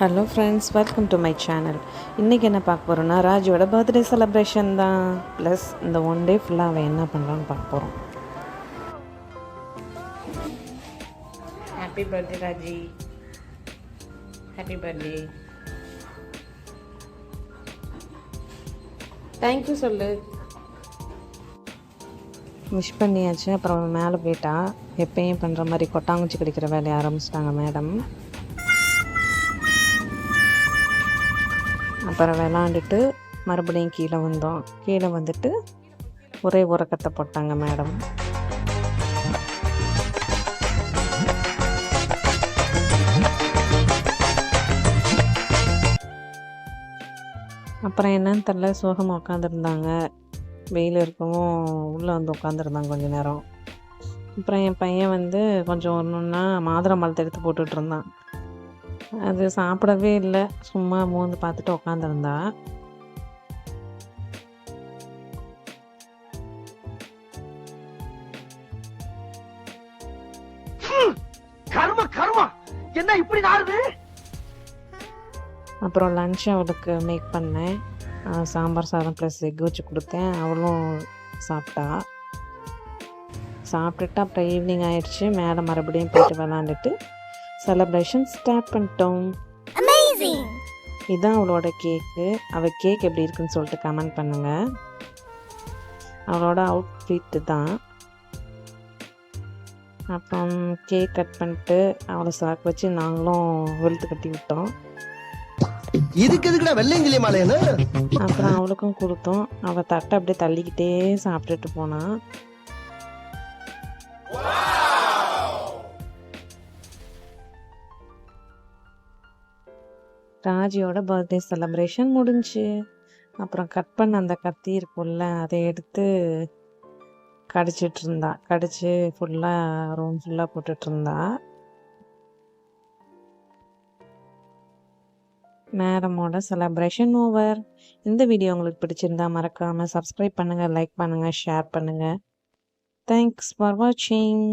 Hello friends, welcome to my channel. இன்றைக்கி என்ன பார்க்க போகிறோன்னா, ராஜியோட பர்த்டே செலிப்ரேஷன் தான். ப்ளஸ் இந்த ஒன் டே ஃபுல்லாக அவன் என்ன பண்ணுறான்னு பார்க்க போகிறோம். Happy birthday Raji, happy birthday. Thank you சொல்லு. விஷ் பண்ணியாச்சு. அப்புறம் மேலே போயிட்டா. எப்பயும் பண்ணுற மாதிரி கொட்டாங்குச்சி கிடைக்கிற வேலையை ஆரம்பிச்சிட்டாங்க மேடம். அப்புறம் விளாண்டுட்டு மறுபடியும் கீழே வந்தோம். கீழே வந்துட்டு ஒரே உறக்கத்தை போட்டாங்க மேடம். அப்புறம் என்னன்னு தெரில, சோகமாக உட்காந்துருந்தாங்க. வெயில் இருக்கவும் உள்ளே வந்து உட்காந்துருந்தாங்க கொஞ்ச நேரம். அப்புறம் என் பையன் வந்து கொஞ்சம் ஒன்றுன்னா மாதுளம்பழத்தை எடுத்து போட்டுட்டு இருந்தான். அது சாப்பிடவே இல்லை, சும்மா மூந்து பார்த்துட்டு உட்காந்துருந்தா. என்ன இப்படி நாடுது? அப்புறம் லன்ச் அவளுக்கு மேக் பண்ணேன். சாம்பார் சாதம் ப்ளஸ் எக் வச்சு கொடுத்தேன். அவளும் சாப்பிட்டா. சாப்பிட்டுட்டு அப்புறம் ஈவினிங் ஆயிடுச்சு. மேலே மறுபடியும் போயிட்டு விளாண்டுட்டு செலிப்ரேஷன் ஸ்டார்ட் பண்ணிட்டோம். இதுதான் அவளோட கேக்கு. அவள் கேக் எப்படி இருக்குன்னு சொல்லிட்டு கமெண்ட் பண்ணுங்க. அவளோட அவுட்ஃபிட்டு தான். அப்புறம் கேக் கட் பண்ணிட்டு அவளை சாக்கு வச்சு நாங்களும் வெளுத்து கட்டி விட்டோம். இதுக்கு எதுக்குடா வெள்ளையங்கிலி மாலைன்னு? அப்புறம் அவளுக்கும் கொடுத்தோம். அவள் தட்டை அப்படியே தள்ளிக்கிட்டே சாப்பிட்டுட்டு போனா. ராஜியோட பர்த்டே செலிப்ரேஷன் முடிஞ்சு. அப்புறம் கட் பண்ண அந்த கத்தி இருக்கும்ல, அதை எடுத்து கடிச்சிட்டு இருந்தா. கடிச்சு ஃபுல்லாக ரூம் ஃபுல்லாக போட்டுட்டு இருந்தா. மேடமோட செலிப்ரேஷன் ஓவர். இந்த வீடியோ உங்களுக்கு பிடிச்சிருந்தா மறக்காமல் சப்ஸ்கிரைப் பண்ணுங்கள், லைக் பண்ணுங்கள், ஷேர் பண்ணுங்கள். தேங்க்ஸ் ஃபார் வாட்சிங்.